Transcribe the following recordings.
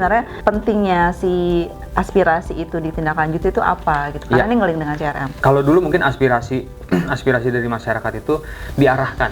sebenarnya pentingnya si aspirasi itu ditindaklanjuti itu apa gitu, karena ini ngeling dengan CRM. Kalau dulu mungkin aspirasi dari masyarakat itu diarahkan.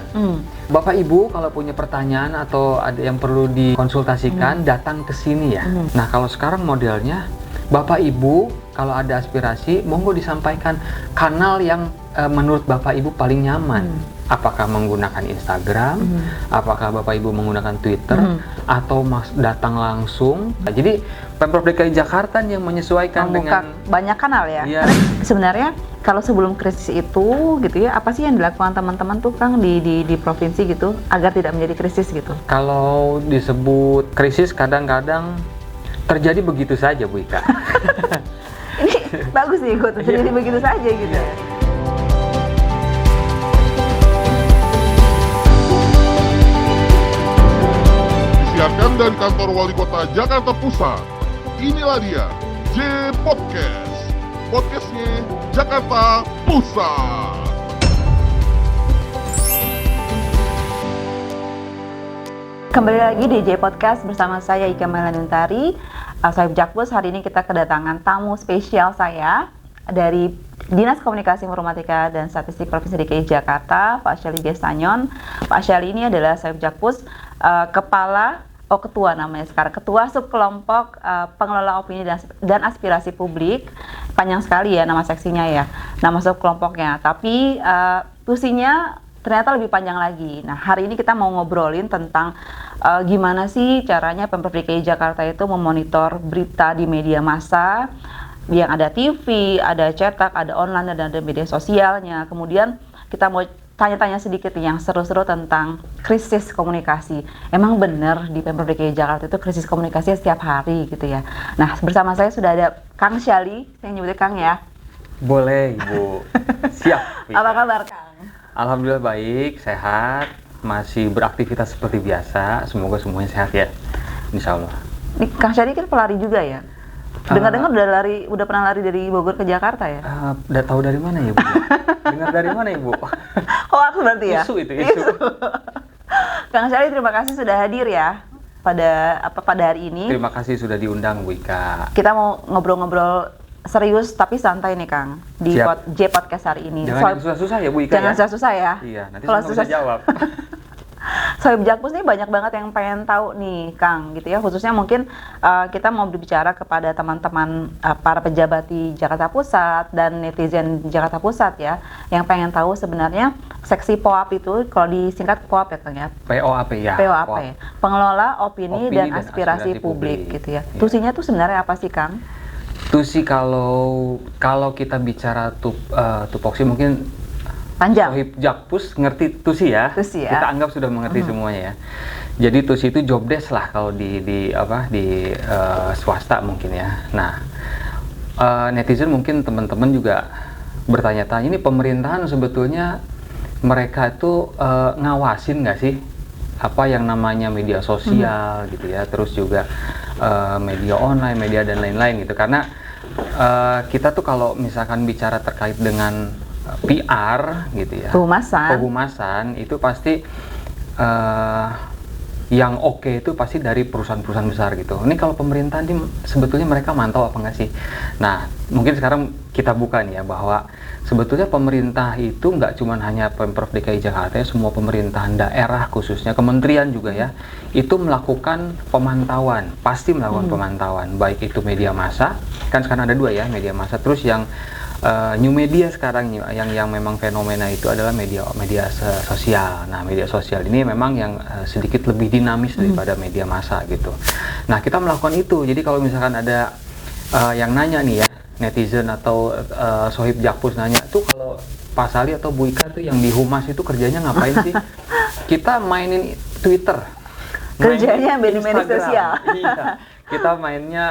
Bapak Ibu kalau punya pertanyaan atau ada yang perlu dikonsultasikan, datang ke sini ya. Nah kalau sekarang modelnya Bapak Ibu kalau ada aspirasi monggo disampaikan kanal yang menurut Bapak Ibu paling nyaman. Apakah menggunakan Instagram, apakah Bapak Ibu menggunakan Twitter, atau datang langsung. Nah, jadi Pemprov DKI Jakarta yang menyesuaikan membuka dengan banyak kanal ya. Iya. Sebenarnya kalau sebelum krisis itu gitu ya, apa sih yang dilakukan teman-teman tuh Kang di provinsi gitu agar tidak menjadi krisis gitu? Kalau disebut krisis kadang-kadang terjadi begitu saja Bu Ika. Ini bagus nih gue terjadi begitu saja gitu. Disiarkan dari kantor Wali Kota Jakarta Pusat. Inilah dia, J Podcast. Podcastnya Jakarta Pusat. Kembali lagi di J Podcast bersama saya Ika Melanuntari. Sohib Jakpus, hari ini kita kedatangan tamu spesial saya dari Dinas Komunikasi Informatika dan Statistik Provinsi DKI Jakarta, Pak Syali Gestanyon. Pak Syali ini adalah Sohib Jakpus, ketua namanya sekarang, ketua subkelompok pengelola opini dan aspirasi publik. Panjang sekali ya nama seksinya ya, nama subkelompoknya. Tapi tusinya ternyata lebih panjang lagi. Nah, hari ini kita mau ngobrolin tentang gimana sih caranya Pemprov DKI Jakarta itu memonitor berita di media massa yang ada TV, ada cetak, ada online, dan ada media sosialnya. Kemudian kita mau tanya-tanya sedikit yang seru-seru tentang krisis komunikasi. Emang benar di Pemprov DKI Jakarta itu krisis komunikasi setiap hari gitu ya. Nah, bersama saya sudah ada Kang Syali, saya nyebutnya Kang ya. Boleh Ibu. Siap. Apa kabar Kang? Alhamdulillah baik, sehat, masih beraktivitas seperti biasa. Semoga semuanya sehat ya, Insya Allah. Nih, Kang Syali kan pelari juga ya? Dengar-dengar udah pernah lari dari Bogor ke Jakarta ya? Udah tahu dari mana ya Bu? Dengar dari mana Ibu? Oh, aku berarti ya? Isu. Kang Syali, terima kasih sudah hadir ya pada hari ini. Terima kasih sudah diundang Bu Ika. Kita mau ngobrol-ngobrol serius tapi santai nih Kang di J Podcast hari ini. Jangan susah-susah ya Bu Ika. Jangan susah-susah ya. Iya, nanti kalau susah bisa jawab. Sohib Jakpus nih banyak banget yang pengen tahu nih Kang gitu ya, khususnya mungkin kita mau berbicara kepada teman-teman para pejabat di Jakarta Pusat dan netizen di Jakarta Pusat ya, yang pengen tahu sebenarnya seksi POAP itu, kalau disingkat POAP ya Kang ya? POAP ya. POAP. Pengelola opini dan aspirasi publik gitu ya. Tusinya tuh sebenarnya apa sih Kang? Tusi kalau kita bicara tupoksi mungkin panjang. Sohib Jakpus ngerti tusi ya. Tusi ya. Kita anggap sudah mengerti semuanya ya. Jadi tusi itu job desk lah kalau di swasta mungkin ya. Nah, netizen mungkin teman-teman juga bertanya-tanya, ini pemerintahan sebetulnya mereka itu ngawasin nggak sih apa yang namanya media sosial gitu ya, terus juga media online, media dan lain-lain gitu. Karena kita tuh kalau misalkan bicara terkait dengan PR gitu ya, kehumasan itu pasti yang oke itu pasti dari perusahaan-perusahaan besar gitu. Ini kalau pemerintahan ini sebetulnya mereka mantau apa nggak sih? Nah, mungkin sekarang kita buka nih ya, bahwa sebetulnya pemerintah itu nggak cuma hanya Pemprov DKI Jakarta ya, semua pemerintahan daerah khususnya kementerian juga ya, itu melakukan pemantauan, pasti melakukan pemantauan, baik itu media massa, kan sekarang ada dua ya, media massa, terus yang new media sekarang yang memang fenomena itu adalah media sosial. Nah, media sosial ini memang yang sedikit lebih dinamis daripada media massa gitu. Nah, kita melakukan itu. Jadi kalau misalkan ada yang nanya nih ya, netizen atau Sohib Jakpus nanya, tuh kalau Pak Sali atau Bu Ika tuh yang di humas itu kerjanya ngapain sih? Kita mainin Twitter. Kerjanya mainin media sosial. Iya. Kita mainnya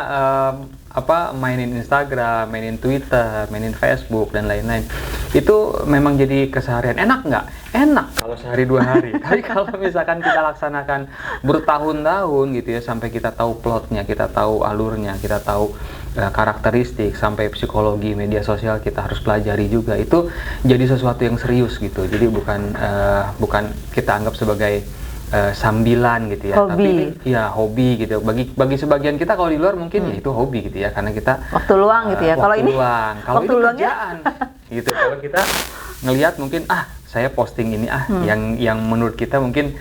mainin Instagram, mainin Twitter, mainin Facebook dan lain-lain. Itu memang jadi keseharian. Enak nggak? Enak kalau sehari 2 hari. Tapi kalau misalkan kita laksanakan bertahun-tahun gitu ya, sampai kita tahu plotnya, kita tahu alurnya, kita tahu karakteristik, sampai psikologi media sosial kita harus pelajari juga. Itu jadi sesuatu yang serius gitu. Jadi bukan kita anggap sebagai sambilan gitu ya. Hobi. Tapi ini ya hobi gitu. Bagi sebagian kita kalau di luar mungkin ya itu hobi gitu ya, karena kita Waktu luang gitu ya. Kalau waktu ini luang. Kalau waktu ini luangnya kerjaan gitu. Kalau kita ngelihat mungkin saya posting ini yang menurut kita mungkin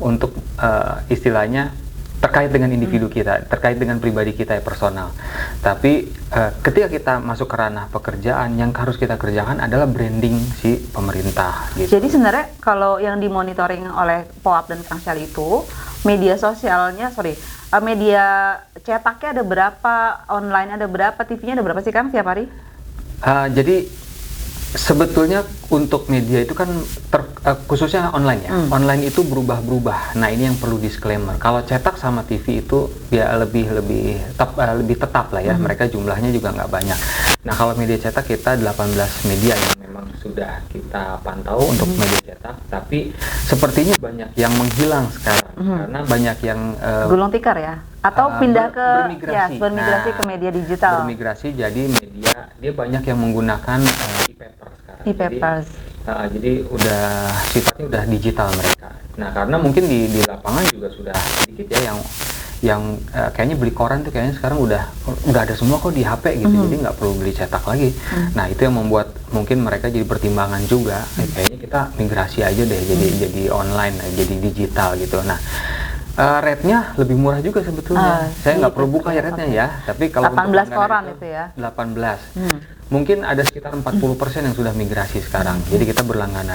untuk istilahnya terkait dengan individu kita, terkait dengan pribadi kita ya, personal. Tapi ketika kita masuk ke ranah pekerjaan, yang harus kita kerjakan adalah branding si pemerintah gitu. Jadi sebenarnya kalau yang dimonitoring oleh POAP dan Kang Syali itu media sosialnya, media cetaknya ada berapa, online ada berapa, TV-nya ada berapa sih Kang tiap hari? Jadi sebetulnya untuk media itu kan khususnya online ya. Online itu berubah-berubah. Nah, ini yang perlu disclaimer. Kalau cetak sama TV itu ya lebih tetap lah ya. Mereka jumlahnya juga nggak banyak. Nah, kalau media cetak kita 18 media yang memang sudah kita pantau untuk media cetak, tapi sepertinya banyak yang menghilang sekarang karena banyak yang gulung tikar ya? Atau pindah ke bermigrasi ke media digital. Bermigrasi jadi media, dia banyak yang menggunakan e-paper sekarang. E-papers. Jadi udah sifatnya udah digital mereka. Nah, karena mungkin di lapangan juga sudah sedikit ya yang kayaknya beli koran tuh kayaknya sekarang udah ada semua kok di HP gitu. Jadi nggak perlu beli cetak lagi. Nah, itu yang membuat mungkin mereka jadi pertimbangan juga. Kayaknya kita migrasi aja deh jadi online, jadi digital gitu. Nah, rate-nya lebih murah juga sebetulnya. Saya nggak perlu buka ya rate-nya ya, tapi kalau 18 koran itu ya. 18. Mungkin ada sekitar 40% yang sudah migrasi sekarang. Jadi kita berlangganan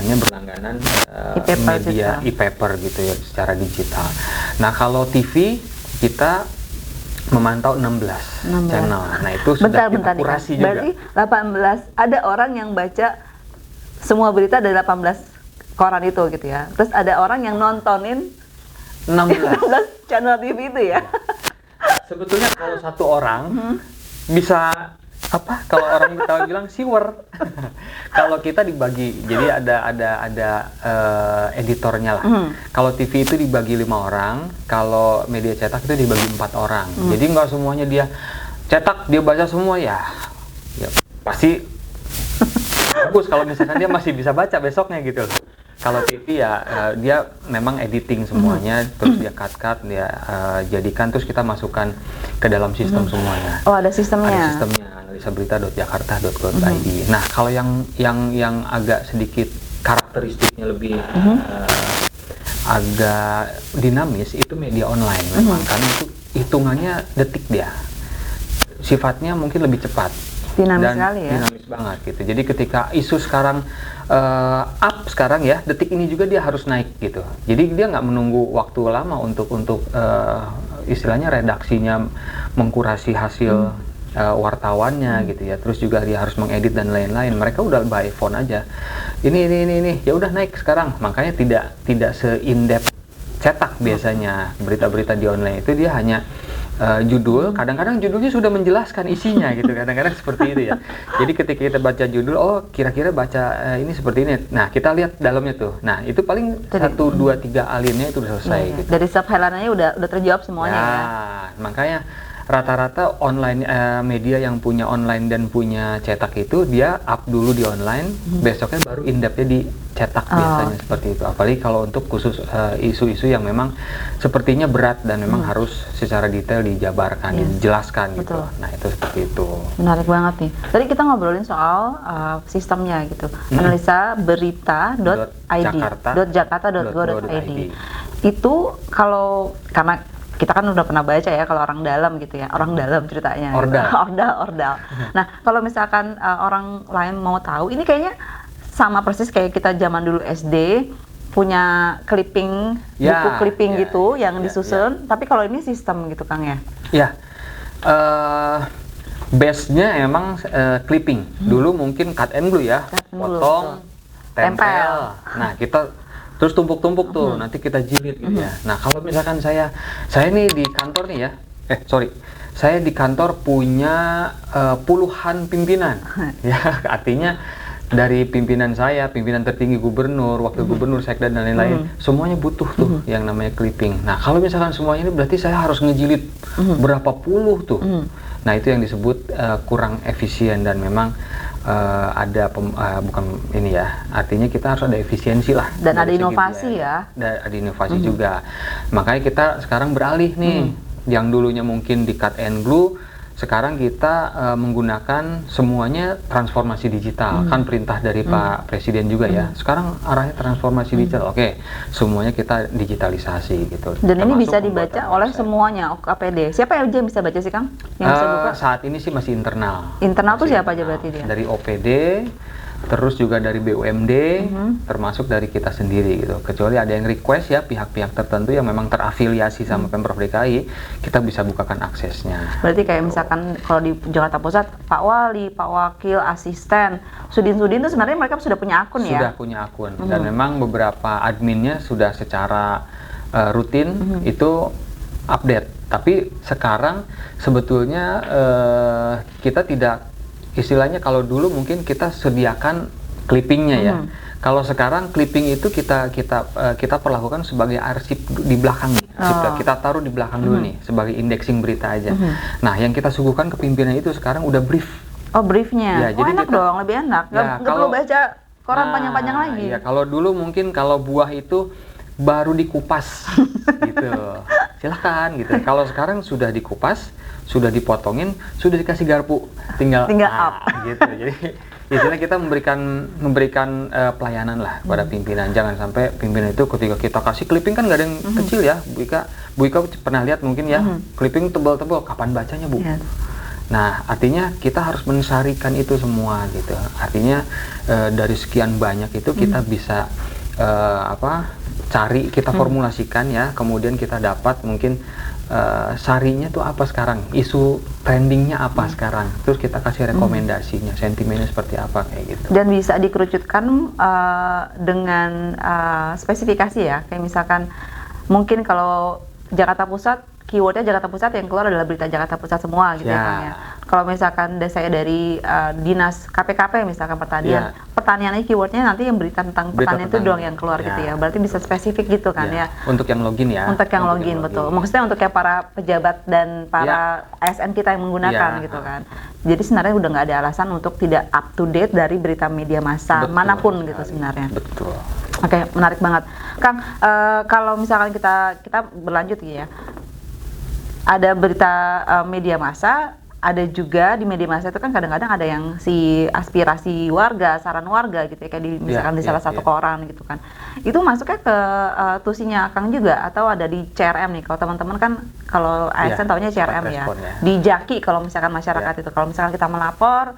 media e-paper gitu ya secara digital. Nah, kalau TV kita memantau 16 channel. Nah, itu sudah kita kurasi juga. Berarti 18 ada orang yang baca semua berita dari 18 koran itu gitu ya. Terus ada orang yang nontonin 16 channel TV itu ya. Sebetulnya kalau satu orang bisa kalau orang kita bilang siwer. Kalau kita dibagi, jadi ada editornya lah. Kalau TV itu dibagi 5 orang, kalau media cetak itu dibagi 4 orang. Jadi nggak semuanya dia cetak dia baca semua ya pasti bagus kalau misalkan dia masih bisa baca besoknya gitu. Kalau TV ya dia memang editing semuanya, terus dia cut dia jadikan, terus kita masukkan ke dalam sistem semuanya. Oh, ada sistemnya. Ada sistemnya, analisaberita.jakarta.go.id. Nah, kalau yang agak sedikit karakteristiknya lebih agak dinamis itu media online memang, karena itu hitungannya detik dia. Sifatnya mungkin lebih cepat. Dinamis sekali ya. Dinamis banget gitu. Jadi ketika isu sekarang up sekarang ya, detik ini juga dia harus naik gitu. Jadi dia nggak menunggu waktu lama untuk istilahnya redaksinya mengkurasi hasil wartawannya gitu ya. Terus juga dia harus mengedit dan lain-lain. Mereka udah by phone aja. Ini ya udah naik sekarang. Makanya tidak se-in-depth cetak biasanya berita-berita di online itu, dia hanya judul, kadang-kadang judulnya sudah menjelaskan isinya gitu, kadang-kadang seperti itu ya. Jadi ketika kita baca judul, kira-kira baca ini seperti ini. Nah, kita lihat dalamnya tuh. Nah, itu paling 1, 2, 3 alinea itu udah selesai gitu. Dari sub headline-nya udah terjawab semuanya ya. Makanya rata-rata online media yang punya online dan punya cetak itu dia up dulu di online, besoknya baru in-depth-nya di cetak biasanya seperti itu. Apalagi kalau untuk khusus isu-isu yang memang sepertinya berat dan memang harus secara detail dijabarkan, dijelaskan gitu. Nah, itu seperti itu. Menarik banget nih. Tadi kita ngobrolin soal sistemnya gitu. Analisa berita.id, .jakarta.go.id. Itu kalau karena kita kan udah pernah baca ya, kalau orang dalam gitu ya, orang dalam ceritanya. Ordal. Nah, kalau misalkan orang lain mau tahu, ini kayaknya sama persis kayak kita zaman dulu SD punya clipping, buku clipping gitu yang disusun. Tapi kalau ini sistem gitu Kang ya? Ya, base-nya emang clipping. Dulu mungkin cut and glue ya, potong, tempel. Nah, kita terus tumpuk-tumpuk tuh, nanti kita jilid gitu ya. Nah, kalau misalkan saya nih di kantor nih ya, saya di kantor punya puluhan pimpinan, ya artinya dari pimpinan saya, pimpinan tertinggi gubernur, wakil gubernur, sekda dan lain-lain, semuanya butuh tuh yang namanya clipping. Nah, kalau misalkan semuanya ini berarti saya harus ngejilid berapa puluh tuh. Nah, itu yang disebut kurang efisien dan memang bukan ini ya, artinya kita harus ada efisiensi lah dan ada dari segi inovasi biaya. Ada inovasi Mhm. juga, makanya kita sekarang beralih nih, yang dulunya mungkin di cut and glue, sekarang kita menggunakan semuanya transformasi digital. Kan perintah dari Pak Presiden juga ya, sekarang arahnya transformasi digital. Oke, semuanya kita digitalisasi gitu. Dan ini Termasuk bisa dibaca pembuatan oleh website. semuanya APD. Siapa aja yang bisa baca sih Kang? Yang bisa buka? Saat ini sih masih internal. Internal tuh Masih siapa aja internal. berarti dia? Dari OPD, terus juga dari BUMD, termasuk dari kita sendiri gitu. Kecuali ada yang request ya, pihak-pihak tertentu yang memang terafiliasi sama Pemprov DKI, kita bisa bukakan aksesnya. Berarti kayak misalkan kalau di Jakarta Pusat, Pak Wali, Pak Wakil, asisten, Sudin-Sudin itu sebenarnya mereka sudah punya akun ya? Sudah punya akun, dan memang beberapa adminnya sudah secara rutin itu update. Tapi sekarang sebetulnya kita tidak, istilahnya kalau dulu mungkin kita sediakan clippingnya ya. Kalau sekarang clipping itu kita perlakukan sebagai arsip di belakang nih. Kita taruh di belakang dulu nih sebagai indexing berita aja. Nah, yang kita suguhkan ke pimpinan itu sekarang udah brief. Oh, briefnya. Ya, jadi enak kita- dong, lebih enak. Ya, Nggak perlu baca koran Nah, panjang-panjang lagi. Ya, kalau dulu mungkin kalau buah itu baru dikupas gitu. Silahkan gitu. Kalau sekarang sudah dikupas, sudah dipotongin, sudah dikasih garpu, tinggal up. gitu. Jadi istilahnya kita memberikan pelayanan lah pada pimpinan. Jangan sampai pimpinan itu ketika kita kasih clipping, kan nggak ada yang kecil ya, Bu Ika pernah lihat mungkin ya, clipping tebal-tebal, kapan bacanya Bu? Iya. Nah, artinya kita harus mensarikan itu semua gitu. Artinya dari sekian banyak itu kita bisa cari, kita formulasikan ya, kemudian kita dapat mungkin sarinya tuh apa sekarang, isu trendingnya apa sekarang, terus kita kasih rekomendasinya, sentimennya seperti apa kayak gitu. Dan bisa dikerucutkan dengan spesifikasi ya, kayak misalkan mungkin kalau Jakarta Pusat, keywordnya Jakarta Pusat, yang keluar adalah berita Jakarta Pusat semua gitu ya Ya. Kang ya. Kalau misalkan saya dari dinas KPKP misalkan pertanian, pertaniannya keywordnya nanti yang berita tentang Berita pertanian itu tentang- doang yang keluar gitu ya. Berarti bisa spesifik gitu kan ya. Untuk yang login ya. Untuk yang login, betul. Maksudnya untuk kayak para pejabat dan para ASN kita yang menggunakan Ya. gitu kan. Jadi sebenarnya udah nggak ada alasan untuk tidak up to date dari berita media massa Betul manapun sekali. gitu sebenarnya. Betul. Oke, menarik banget, Kang. Kalau misalkan kita berlanjut gitu ya, ada berita media massa, ada juga di media massa itu kan kadang-kadang ada yang si aspirasi warga, saran warga gitu ya, kayak di misalkan di salah satu koran gitu kan. Itu masuknya ke tusinya Kang juga atau ada di CRM nih? Kalau teman-teman kan kalau ASN taunya CRM ya. respon ya. Di Jaki kalau misalkan masyarakat itu, kalau misalkan kita melapor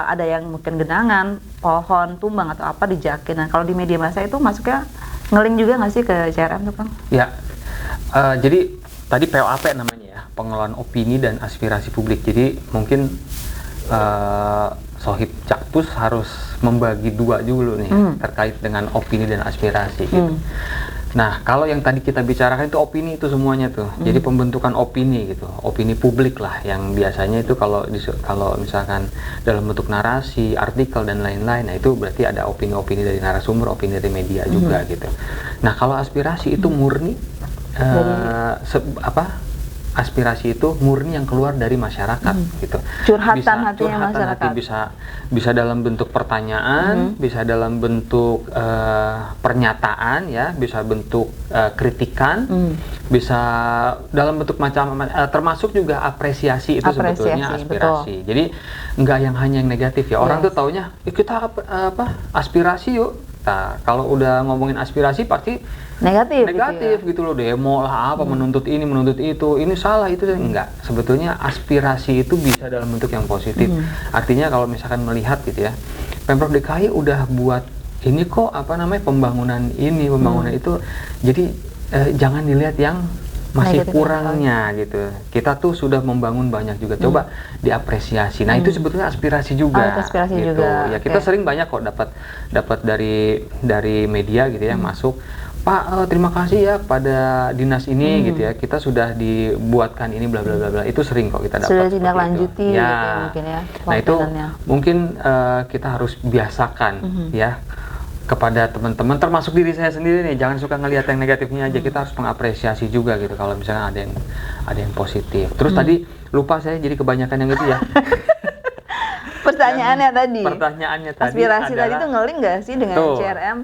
ada yang mungkin genangan, pohon tumbang atau apa di Jaki. Nah, kalau di media massa itu masuknya ngeling juga nggak sih ke CRM tuh Kang? Ya, jadi tadi POAP namanya ya, pengelolaan opini dan aspirasi publik. Jadi mungkin Sohib Jakpus harus membagi dua dulu nih terkait dengan opini dan aspirasi gitu. Nah, kalau yang tadi kita bicarakan itu opini itu semuanya tuh. Jadi pembentukan opini gitu, opini publik lah yang biasanya itu kalau misalkan dalam bentuk narasi, artikel dan lain-lain. Nah, itu berarti ada opini-opini dari narasumber, opini dari media juga gitu. Nah, kalau aspirasi itu murni aspirasi itu murni yang keluar dari masyarakat gitu. Curhatan hatinya masyarakat. Bisa dalam bentuk pertanyaan, bisa dalam bentuk pernyataan ya, bisa bentuk kritikan, bisa dalam bentuk termasuk juga apresiasi itu sebetulnya aspirasi. Betul. Jadi nggak yang hanya yang negatif ya. Orang tuh taunya kita aspirasi yuk. Nah, kalau udah ngomongin aspirasi pasti negatif gitu loh, demo lah apa, menuntut ini menuntut itu, ini salah itu enggak. Sebetulnya aspirasi itu bisa dalam bentuk yang positif. Artinya kalau misalkan melihat gitu ya, Pemprov DKI udah buat ini kok pembangunan itu, jadi jangan dilihat yang masih negatif kurangnya gitu. Kita tuh sudah membangun banyak juga, coba diapresiasi. Nah, itu sebetulnya aspirasi juga. Aspirasi gitu. juga. Ya, kita sering banyak kok dapat dari media gitu ya, masuk, Pak, terima kasih ya kepada dinas ini gitu ya, kita sudah dibuatkan ini bla bla bla bla. Itu sering kok kita dapat. Sudah tindak lanjuti ya. gitu ya mungkin ya. Nah, itu mungkin kita harus biasakan ya kepada teman-teman, termasuk diri saya sendiri nih, jangan suka ngelihat yang negatifnya aja. Kita harus mengapresiasi juga gitu kalau misalnya ada yang positif. Terus tadi lupa saya, jadi kebanyakan yang itu ya. Pertanyaannya tadi. Pertanyaannya tadi aspirasi adalah, tadi tuh ngeling nggak sih dengan Betul. CRM?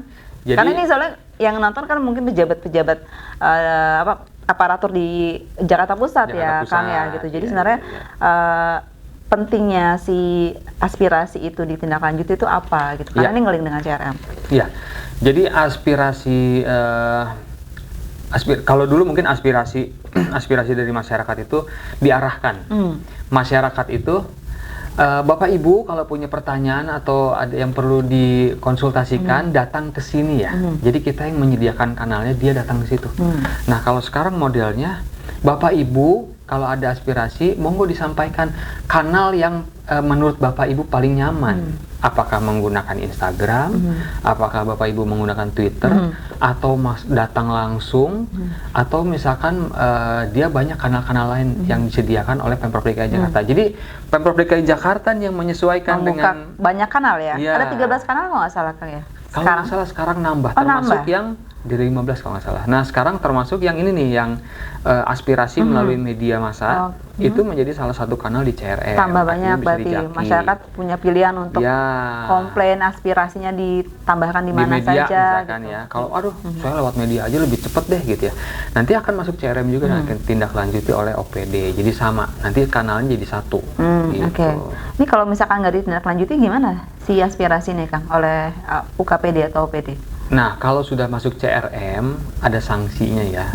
Jadi- Karena ini soalnya yang nonton kan mungkin pejabat-pejabat aparatur di Jakarta Pusat ya, Jakarta Kang ya Pusat, gitu. Jadi iya, sebenarnya iya. pentingnya si aspirasi itu ditindaklanjuti itu apa gitu? Karena Iya. ini ngeling dengan CRM. Iya, jadi aspirasi kalau dulu mungkin aspirasi aspirasi dari masyarakat itu diarahkan. Masyarakat itu Bapak Ibu kalau punya pertanyaan atau ada yang perlu dikonsultasikan datang ke sini ya. Jadi kita yang menyediakan kanalnya, dia datang ke situ. Nah, kalau sekarang modelnya Bapak Ibu kalau ada aspirasi monggo disampaikan kanal yang menurut Bapak Ibu paling nyaman. Apakah menggunakan Instagram, apakah Bapak Ibu menggunakan Twitter, atau datang langsung, atau misalkan dia banyak kanal-kanal lain yang disediakan oleh Pemprov DKI Jakarta. Jadi Pemprov DKI Jakarta yang menyesuaikan Membuka dengan banyak kanal ya. Iya. Ada 13 kanal kalau nggak salah Kang ya. kalau nggak salah sekarang nambah, Oh, termasuk nambah. yang dari 15 kalau nggak salah. Nah sekarang termasuk yang ini nih, yang aspirasi melalui media massa, itu menjadi salah satu kanal di CRM. Tambah Artinya banyak bisa berarti dijaki. masyarakat punya pilihan untuk Ya. komplain aspirasinya ditambahkan di Di mana media saja misalkan gitu. ya, kalau aduh saya lewat media aja lebih cepet deh gitu ya, nanti akan masuk CRM juga dan akan tindak lanjuti oleh OPD, jadi sama, nanti kanalnya jadi satu gitu. Oke. Ini kalau misalkan nggak ditindaklanjuti gimana si aspirasi nih Kang oleh UKPD atau OPD? Nah kalau sudah masuk CRM ada sanksinya ya,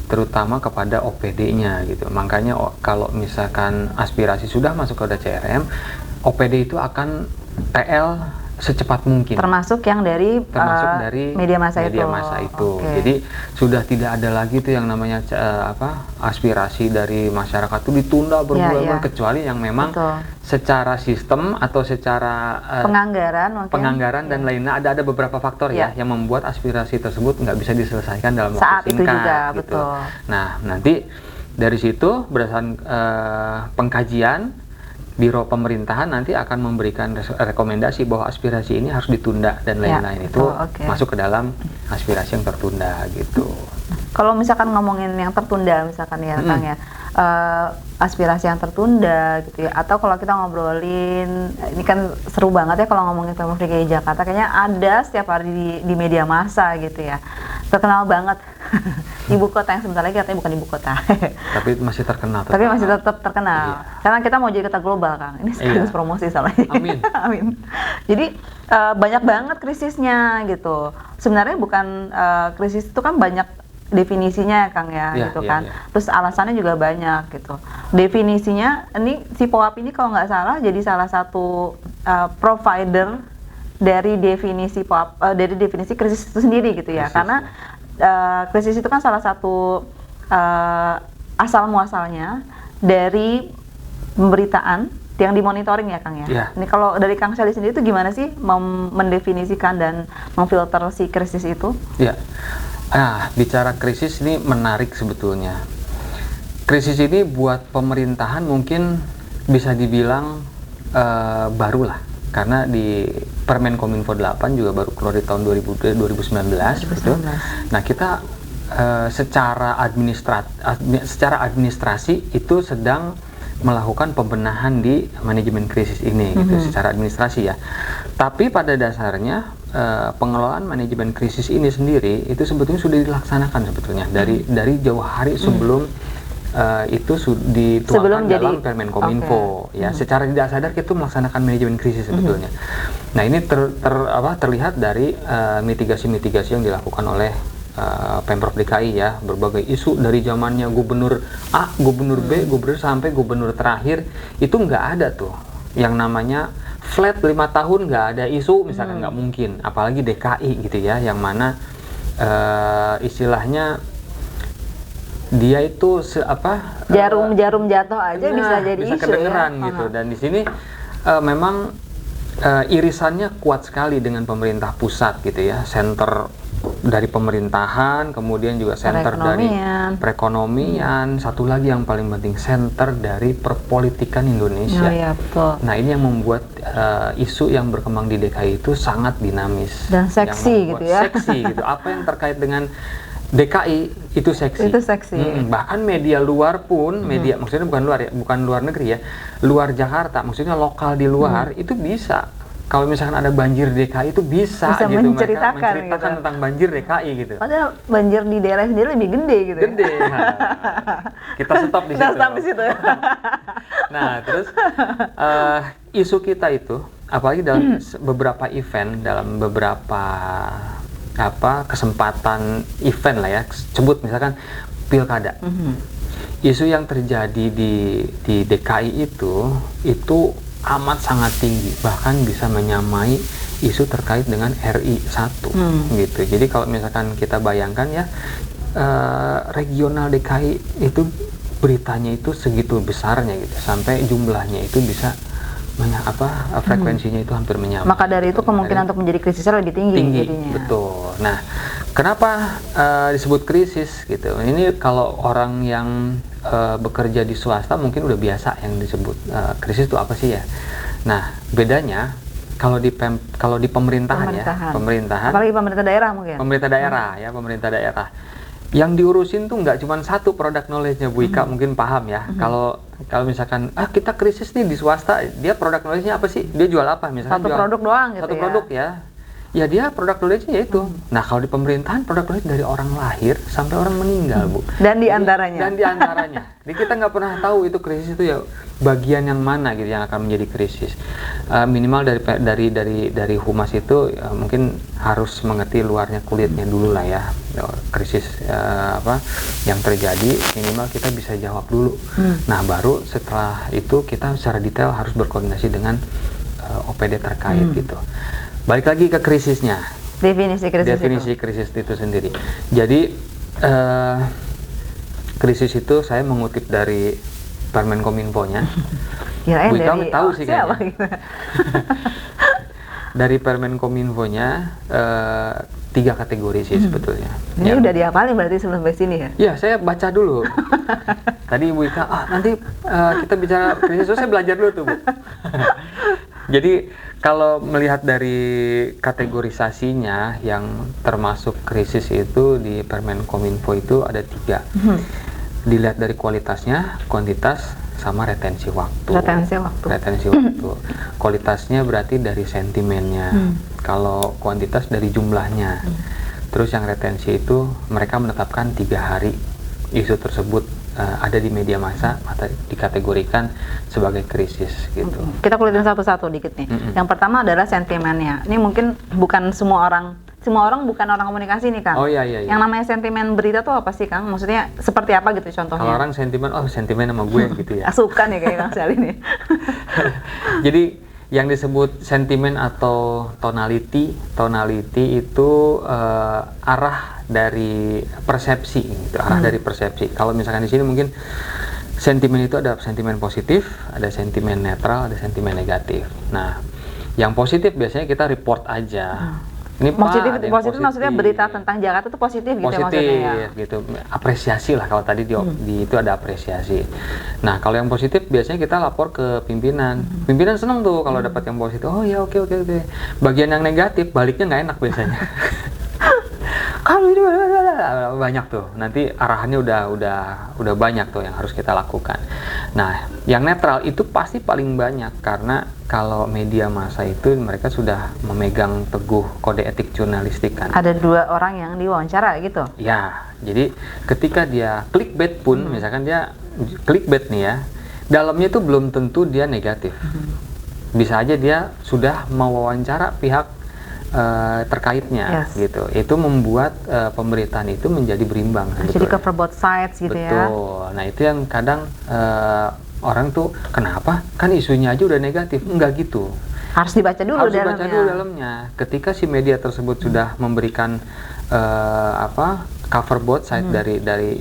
terutama kepada OPD-nya gitu. Makanya kalau misalkan aspirasi sudah masuk ke CRM, OPD itu akan TL secepat mungkin. Termasuk yang dari media massa itu. Oke. Jadi sudah tidak ada lagi tuh yang namanya aspirasi dari masyarakat itu ditunda berbulan-bulan, kecuali yang memang secara sistem atau secara penganggaran dan lainnya ada beberapa faktor ya yang membuat aspirasi tersebut nggak bisa diselesaikan dalam waktu singkat. Saat itu juga, gitu. Betul. Nah, nanti dari situ berdasarkan pengkajian Biro Pemerintahan nanti akan memberikan rekomendasi bahwa aspirasi ini harus ditunda dan lain-lain, itu masuk ke dalam aspirasi yang tertunda gitu. Kalau misalkan ngomongin yang tertunda misalkan ya Kang ya, aspirasi yang tertunda gitu ya, atau kalau kita ngobrolin, ini kan seru banget ya kalau ngomongin Pemprov DKI Jakarta, kayaknya ada setiap hari di media massa gitu ya, terkenal banget. Ibu kota yang sebentar lagi katanya bukan ibu kota. Tapi masih terkenal. Tapi masih tetap terkenal. Karena kita mau jadi kota global, Kang. Ini sekaligus promosi soalnya. Amin. Amin. Jadi banyak banget krisisnya gitu. Sebenarnya bukan krisis itu kan banyak definisinya ya, Kang ya, gitu kan. Terus alasannya juga banyak gitu. Definisinya ini si POAP ini kalau nggak salah jadi salah satu provider dari definisi POAP, dari definisi krisis itu sendiri gitu ya. Karena krisis itu kan salah satu asal muasalnya dari pemberitaan yang dimonitoring ya Kang ya. Ini kalau dari Kang Sally sendiri itu gimana sih mendefinisikan dan memfilter si krisis itu? Ya, bicara krisis ini menarik sebetulnya. Krisis ini buat pemerintahan mungkin bisa dibilang baru lah. Karena di Permenkominfo 8 juga baru keluar di tahun 2019. Gitu. Nah kita secara administrasi itu sedang melakukan pembenahan di manajemen krisis ini gitu, secara administrasi ya. Tapi pada dasarnya pengelolaan manajemen krisis ini sendiri itu sebetulnya sudah dilaksanakan sebetulnya dari jauh hari sebelum itu dituangkan dalam Permenkominfo ya. Secara tidak sadar kita melaksanakan manajemen krisis sebetulnya. Nah ini terlihat dari mitigasi-mitigasi yang dilakukan oleh Pemprov DKI ya, berbagai isu dari zamannya gubernur A, gubernur B, gubernur sampai gubernur terakhir itu nggak ada tuh yang namanya flat 5 tahun nggak ada isu misalkan, nggak mungkin, apalagi DKI gitu ya, yang mana istilahnya dia itu jarum jatuh aja bisa jadi bisa isu kedengeran ya? gitu. Dan di sini memang irisannya kuat sekali dengan pemerintah pusat gitu ya, center dari pemerintahan, kemudian juga center dari perekonomian, satu lagi yang paling penting center dari perpolitikan Indonesia. Betul. Nah ini yang membuat isu yang berkembang di DKI itu sangat dinamis dan seksi gitu ya. Seksi gitu. Apa yang terkait dengan DKI itu seksi. Itu seksi. Bahkan media luar pun, media maksudnya bukan luar ya, bukan luar negeri ya, luar Jakarta, maksudnya lokal di luar itu bisa. Kalau misalkan ada banjir DKI itu bisa gitu, menceritakan, mereka menceritakan gitu. tentang banjir DKI gitu. Padahal banjir di daerah sendiri lebih gede gitu. Gede. Nah, kita stop di situ. Kita stop di situ. Nah, terus isu kita itu, apalagi dalam beberapa event, dalam beberapa kesempatan event lah ya, sebut misalkan pilkada. Isu yang terjadi di DKI itu amat sangat tinggi, bahkan bisa menyamai isu terkait dengan RI 1 gitu. Jadi kalau misalkan kita bayangkan ya, regional DKI itu beritanya itu segitu besarnya gitu, sampai jumlahnya itu bisa frekuensinya itu hampir menyamai. Maka dari itu kemungkinan untuk menjadi krisisnya lebih tinggi jadinya. Betul. Nah, kenapa disebut krisis gitu? Ini kalau orang yang bekerja di swasta mungkin udah biasa yang disebut krisis itu apa sih ya? Nah, bedanya kalau di pemerintahan ya, apalagi pemerintah daerah mungkin. Pemerintah daerah. Yang diurusin tuh nggak cuma satu produk knowledge-nya, Bu Ika mungkin paham ya. Kalau misalkan kita krisis nih di swasta, dia produk knowledge-nya apa sih? Dia jual apa? Misalkan Satu produk doang gitu satu produk ya. Ya dia produk knowledge-nya itu. Nah, kalau di pemerintahan produk knowledge dari orang lahir sampai orang meninggal, Bu. Dan di antaranya. Jadi kita nggak pernah tahu itu krisis itu ya bagian yang mana gitu yang akan menjadi krisis. Minimal dari humas itu mungkin harus mengerti luarnya kulitnya dulu lah ya. Krisis yang terjadi minimal kita bisa jawab dulu. Nah, baru setelah itu kita secara detail harus berkoordinasi dengan OPD terkait gitu. Balik lagi ke krisisnya. Definisi krisis itu sendiri. Jadi krisis itu saya mengutip dari Permenkominfo-nya. Kirain Bu Ika dari tahu sih siapa kayaknya. gitu. Dari Permenkominfo-nya 3 kategori sih sebetulnya. Ini udah dihafalin berarti sebelum ke sini ya? Ya, saya baca dulu. Tadi Bu Ika, nanti kita bicara krisis, saya belajar dulu tuh, Bu. Jadi kalau melihat dari kategorisasinya yang termasuk krisis itu di Permenkominfo itu ada 3. Dilihat dari kualitasnya, kuantitas, sama retensi waktu. Kualitasnya berarti dari sentimennya. Kalau kuantitas dari jumlahnya. Terus yang retensi itu mereka menetapkan 3 hari isu tersebut ada di media massa atau dikategorikan sebagai krisis gitu. Kita kulitin satu-satu dikit nih. Yang pertama adalah sentimennya. Ini mungkin bukan semua orang bukan orang komunikasi nih, Kang. Oh iya. Yang namanya sentimen berita tuh apa sih, Kang? Maksudnya seperti apa gitu contohnya? Kalau orang sentimen sama gue gitu ya. Asukan ya kayak Kang Sali nih. Jadi yang disebut sentimen atau tonality itu arah dari persepsi gitu, dari persepsi. Kalau misalkan di sini mungkin sentimen itu ada sentimen positif, ada sentimen netral, ada sentimen negatif. Nah, yang positif biasanya kita report aja. Ini positif maksudnya berita tentang Jakarta itu positif gitu ya maksudnya ya? Gitu, apresiasi lah kalau tadi di itu ada apresiasi. Nah, kalau yang positif biasanya kita lapor ke pimpinan. Pimpinan seneng tuh kalau dapat yang positif. Oh ya, oke. Bagian yang negatif baliknya nggak enak biasanya. Kalau itu banyak tuh, nanti arahannya udah banyak tuh yang harus kita lakukan. Nah, yang netral itu pasti paling banyak karena kalau media massa itu mereka sudah memegang teguh kode etik jurnalistik kan. Ada 2 orang yang diwawancara gitu? Ya, jadi ketika dia clickbait pun, misalkan dia clickbait nih ya, dalamnya itu belum tentu dia negatif. Bisa aja dia sudah mewawancara pihak terkaitnya gitu. Itu membuat pemberitaan itu menjadi berimbang sebetulnya. Jadi cover both sides gitu. Betul. Ya. Nah, itu yang kadang orang tuh kenapa? Kan isunya aja udah negatif. Enggak gitu. Harus dibaca dulu dalamnya. Ketika si media tersebut sudah memberikan cover both side dari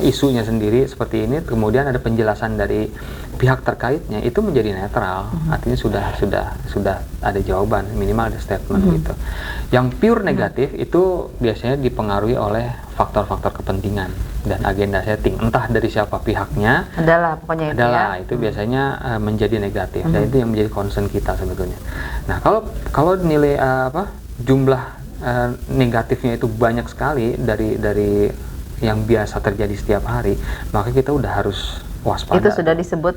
isunya sendiri seperti ini, kemudian ada penjelasan dari pihak terkaitnya, itu menjadi netral. Artinya sudah ada jawaban, minimal ada statement gitu. Yang pure negatif itu biasanya dipengaruhi oleh faktor-faktor kepentingan dan agenda setting, entah dari siapa pihaknya. Itu biasanya menjadi negatif. Dan itu yang menjadi concern kita sebetulnya. Nah, kalau nilai jumlah negatifnya itu banyak sekali dari yang biasa terjadi setiap hari, maka kita udah harus waspada. Itu sudah disebut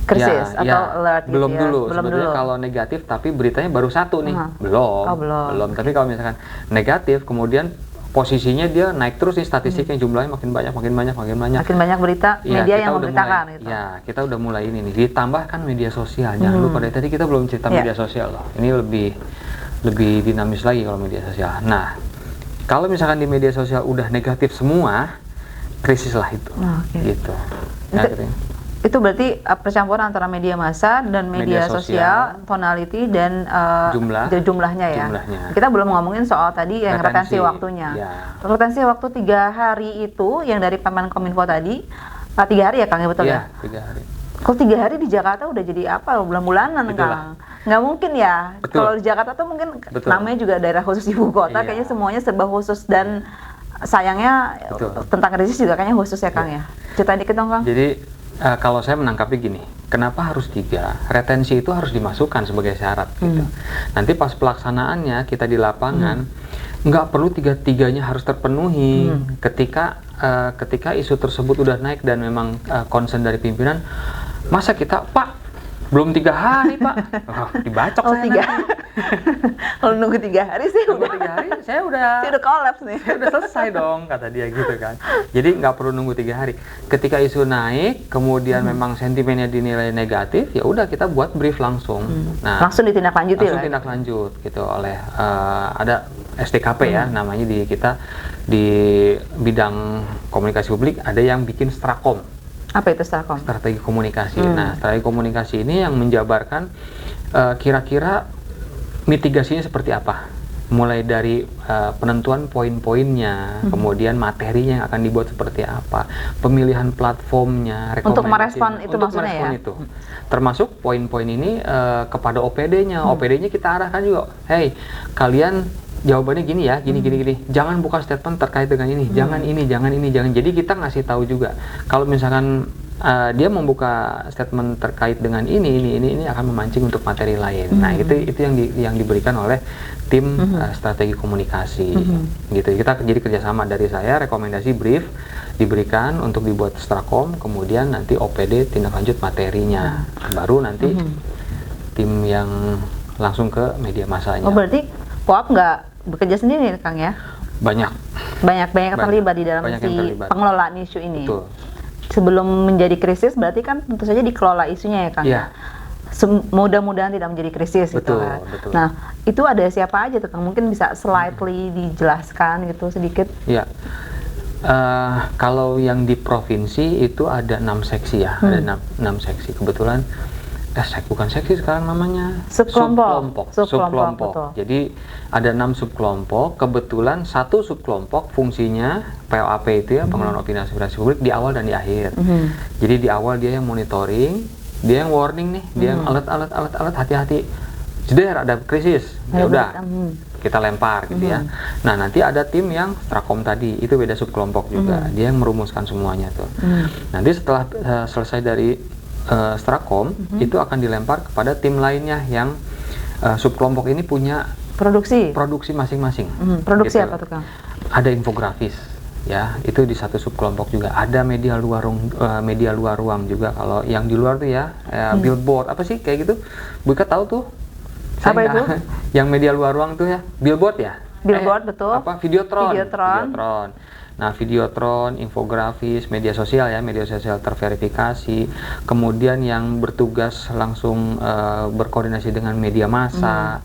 krisis atau alert belum gitu ya? dulu. Belum Sebetulnya dulu. kalau negatif tapi beritanya baru satu nih. Belum. Tapi kalau misalkan negatif kemudian posisinya dia naik terus nih statistiknya, jumlahnya makin banyak. Makin banyak berita Ya, media kita yang udah memberitakan mulai, gitu. Ya, kita udah mulai ini nih. Ditambah kan media sosial. Jangan lupa dari tadi kita belum cerita media sosial loh. Ini lebih dinamis lagi kalau media sosial. Nah, kalau misalkan di media sosial udah negatif semua, krisis lah itu. Gitu. Ya, Itu berarti percampuran antara media massa dan media sosial, tonality dan jumlahnya ya. Kita belum ngomongin soal tadi yang retensi waktunya. Retensi waktu 3 hari itu yang dari Kemenkominfo tadi, 3 hari ya Kang ya, betul ya? 3 hari. Kalau 3 hari di Jakarta udah jadi apa? Bulan-bulanan Kang. Nggak mungkin ya. Kalau di Jakarta tuh mungkin namanya juga daerah khusus ibu kota, kayaknya semuanya serba khusus dan sayangnya tentang krisis juga kayaknya khusus ya Kang ya. Ceritain dikit dong Kang. Jadi kalau saya menangkapnya gini, kenapa harus 3? Retensi itu harus dimasukkan sebagai syarat gitu. Nanti pas pelaksanaannya kita di lapangan nggak perlu 3-3-nya harus terpenuhi. Ketika isu tersebut udah naik dan memang concern dari pimpinan, masa kita Pak belum 3 hari Pak, dibacok saya 3. Kalau nunggu 3 hari sih nunggu 3 hari saya udah kolaps nih. Saya udah selesai dong, kata dia gitu kan. Jadi nggak perlu nunggu 3 hari. Ketika isu naik, kemudian memang sentimennya dinilai negatif, ya udah kita buat brief langsung. Nah, langsung ditindaklanjuti langsung tindak lanjut gitu oleh ada STKP ya namanya di kita di bidang komunikasi publik, ada yang bikin Strakom. Apa itu Strakom? Strategi komunikasi. Nah, strategi komunikasi ini yang menjabarkan kira-kira mitigasinya seperti apa. Mulai dari penentuan poin-poinnya, kemudian materinya yang akan dibuat seperti apa, pemilihan platformnya, rekomendasi untuk merespon itu untuk maksudnya merespon ya. Itu. Termasuk poin-poin ini kepada OPD-nya. OPD-nya kita arahkan juga, hey, kalian jawabannya gini ya, gini. Jangan buka statement terkait dengan ini, jangan ini. Jadi kita ngasih tahu juga. Kalau misalkan dia membuka statement terkait dengan ini akan memancing untuk materi lain. Nah, itu yang diberikan oleh tim strategi komunikasi. Gitu. Kita jadi kerjasama dari saya, rekomendasi brief diberikan untuk dibuat Strakom, kemudian nanti OPD tindak lanjut materinya. Baru nanti tim yang langsung ke media massanya. Oh, berarti POAP nggak bekerja sendiri Kang ya? Banyak terlibat di dalam pengelolaan isu ini. Betul. Sebelum menjadi krisis berarti kan tentu saja dikelola isunya ya Kang. Iya. Mudah-mudahan tidak menjadi krisis gitu kan. Betul. Nah, itu ada siapa aja tuh Kang? Mungkin bisa slightly dijelaskan gitu sedikit. Iya. Kalau yang di provinsi itu ada 6 seksi ya, ada 6 seksi. Kebetulan bukan seksi sekarang namanya subkelompok. Jadi ada 6 subkelompok. Kebetulan satu subkelompok fungsinya POAP itu ya, pengelolaan opini aspirasi publik, di awal dan di akhir. Jadi di awal dia yang monitoring, dia yang warning nih, dia yang alert, hati-hati. Jeder ada krisis, ya udah kita lempar gitu ya. Nah, nanti ada tim yang Strakom tadi, itu beda subkelompok juga. Dia yang merumuskan semuanya tuh. Nanti setelah selesai dari Strakom, itu akan dilempar kepada tim lainnya yang subkelompok ini punya produksi masing-masing. Produksi gitu. apa tuh Kang? Ada infografis ya, itu di satu subkelompok juga. Ada media luar ruang juga. Kalau yang di luar tuh ya, billboard apa sih kayak gitu? Bu Ika tahu tuh? Apa itu? Yang media luar ruang tuh ya, billboard ya? Betul. Apa? Videotron. Nah, videotron, infografis, media sosial terverifikasi, kemudian yang bertugas langsung berkoordinasi dengan media massa,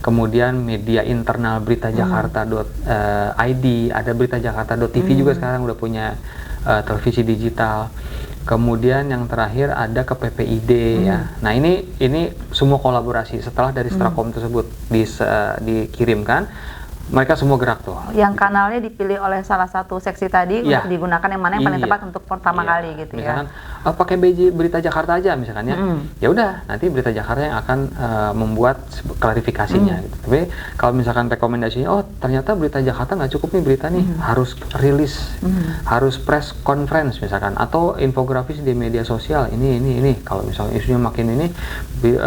kemudian media internal Berita Jakarta.id, ada Berita Jakarta.tv juga sekarang udah punya televisi digital. Kemudian yang terakhir ada ke PPID ya. Nah, ini semua kolaborasi setelah dari Strakom tersebut dikirimkan. Mereka semua gerak tuh. Yang kanalnya dipilih oleh salah satu seksi tadi untuk digunakan yang mana yang paling tepat untuk pertama kali gitu misalkan, ya. Pakai Berita Jakarta aja misalkan ya. Ya udah, nanti Berita Jakarta yang akan membuat klarifikasinya gitu. Tapi kalau misalkan rekomendasinya, ternyata Berita Jakarta nggak cukup nih berita nih, harus rilis, harus press conference misalkan, atau infografis di media sosial ini. Kalau misalnya isunya makin ini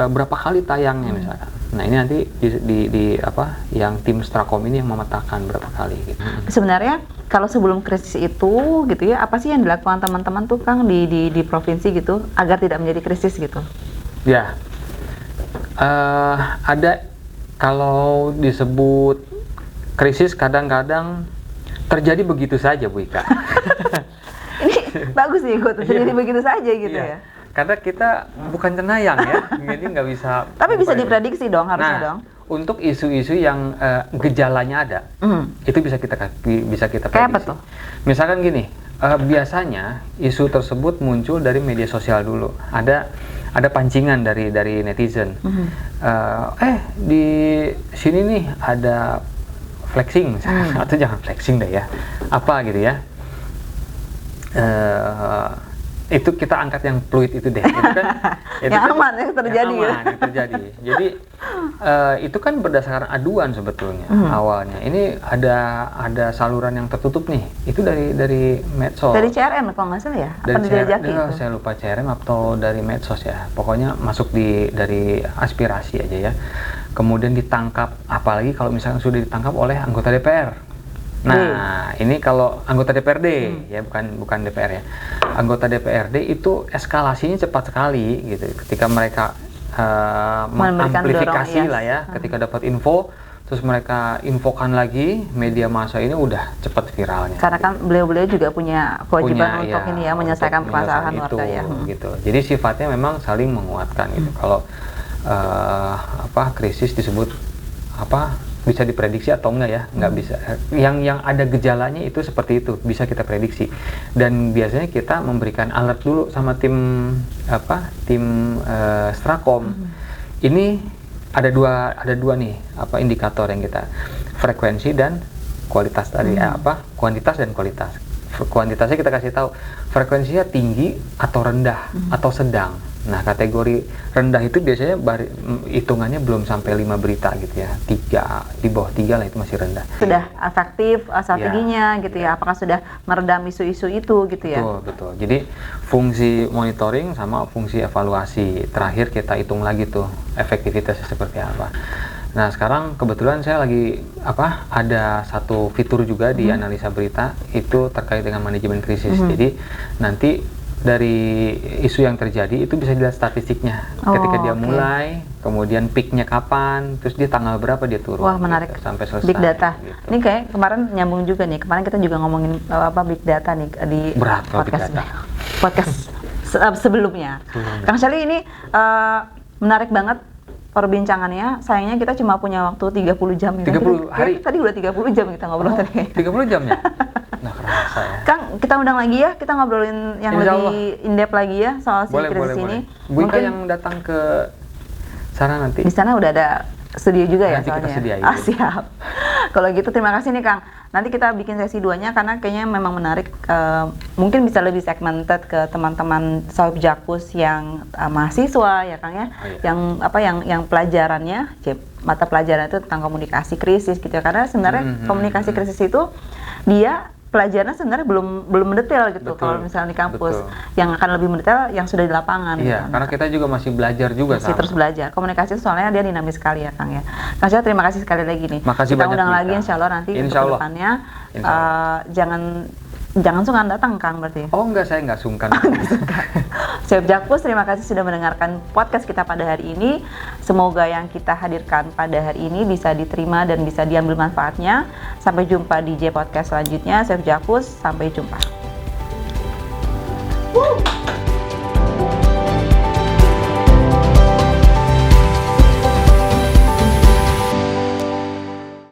berapa kali tayangnya misalkan. Nah ini nanti di apa yang tim Strakom ini yang memetakan berapa kali gitu. Sebenarnya kalau sebelum krisis itu gitu ya, apa sih yang dilakukan teman-teman tuh Kang di provinsi gitu agar tidak menjadi krisis gitu? Ya, ada kalau disebut krisis kadang-kadang terjadi begitu saja Bu Ika. Ini bagus nih kok terjadi begitu saja gitu Iya. ya. Karena kita bukan cenayang ya, jadi nggak bisa. Tapi bisa diprediksi dong harusnya Nah, dong. untuk isu-isu yang gejalanya ada, itu bisa kita Kayak prediksi. apa tuh? Misalkan gini, biasanya isu tersebut muncul dari media sosial dulu. Ada pancingan dari netizen. Di sini nih ada flexing, atau jangan flexing deh ya, apa gitu ya. Itu kita angkat yang fluid itu deh. Itu kan, yang aman yang terjadi. Yang aman, yang terjadi. Jadi itu kan berdasarkan aduan sebetulnya awalnya. Ini ada saluran yang tertutup nih. Itu dari medsos. Dari CRM kalau nggak salah ya? Apa Dari dari Jaki itu? saya lupa CRM atau dari medsos ya. Pokoknya masuk dari aspirasi aja ya. Kemudian ditangkap, apalagi kalau misalnya sudah ditangkap oleh anggota DPR. Nah, ini kalau anggota DPRD ya, bukan DPR ya. Anggota DPRD itu eskalasinya cepat sekali gitu. Ketika mereka mengamplifikasi lah ya, ketika dapat info terus mereka infokan lagi, media massa ini udah cepat viralnya. Karena kan beliau-beliau juga punya kewajiban untuk ini ya, menyelesaikan untuk permasalahan itu, warga ya. Gitu. Jadi sifatnya memang saling menguatkan gitu. Kalau krisis disebut bisa diprediksi atau enggak ya, nggak bisa. Yang ada gejalanya itu seperti itu bisa kita prediksi, dan biasanya kita memberikan alert dulu sama tim Strakom. Ini ada dua nih indikator yang kita, frekuensi dan kualitas tadi. Kuantitas dan kualitas. Kuantitasnya kita kasih tahu frekuensinya tinggi atau rendah atau sedang. Nah, kategori rendah itu biasanya hitungannya belum sampai 5 berita gitu ya. 3, di bawah 3 lah itu masih rendah. Sudah efektif strateginya gitu ya. Apakah sudah meredam isu-isu itu gitu ya? Betul. Jadi fungsi monitoring sama fungsi evaluasi. Terakhir kita hitung lagi tuh efektivitasnya seperti apa. Nah, sekarang kebetulan saya lagi ada satu fitur juga di analisa berita itu terkait dengan manajemen krisis. Jadi nanti dari isu yang terjadi itu bisa dilihat statistiknya. Ketika dia mulai, kemudian peaknya kapan, terus dia tanggal berapa dia turun. Wah, menarik. Gitu, sampai selesai. Big data. Gitu. Ini kayak kemarin nyambung juga nih. Kemarin kita juga ngomongin big data nih di Berat podcast sebelumnya. Kang Syali ini menarik banget perbincangannya. Sayangnya kita cuma punya waktu 30 jam. 30 hari? Tadi udah 30 jam kita ngobrol tadi. 30 jamnya? Nah, kerasa ya. Kang, kita undang lagi ya, kita ngobrolin yang Insya lebih in-depth lagi ya soal si krisis ini. Bu Ika yang datang ke sana nanti. Di sana udah ada studio juga ya nanti soalnya. Kita sediain. Siap. Kalau gitu terima kasih nih Kang. Nanti kita bikin sesi 2-nya karena kayaknya memang menarik. Mungkin bisa lebih segmented ke teman-teman Sohib Jakpus yang mahasiswa ya Kang ya. Yang pelajarannya, mata pelajaran itu tentang komunikasi krisis gitu ya. Karena sebenarnya komunikasi krisis itu dia pelajarannya sebenarnya belum mendetail gitu. Kalau misalnya di kampus, yang akan lebih mendetail yang sudah di lapangan. Iya, gitu. karena kita juga masih belajar juga. Masih terus belajar. Komunikasi soalnya dia dinamis sekali ya Kang ya. Kang Syah, terima kasih sekali lagi nih. Makasih kita banyak, undang lagi Mika. insya Allah nanti untuk kedepannya. Jangan sungkan datang Kang berarti. Oh enggak, saya nggak sungkan. Sohib Jakpus, terima kasih sudah mendengarkan podcast kita pada hari ini. Semoga yang kita hadirkan pada hari ini bisa diterima dan bisa diambil manfaatnya. Sampai jumpa di J Podcast selanjutnya. Sohib Jakpus, sampai jumpa.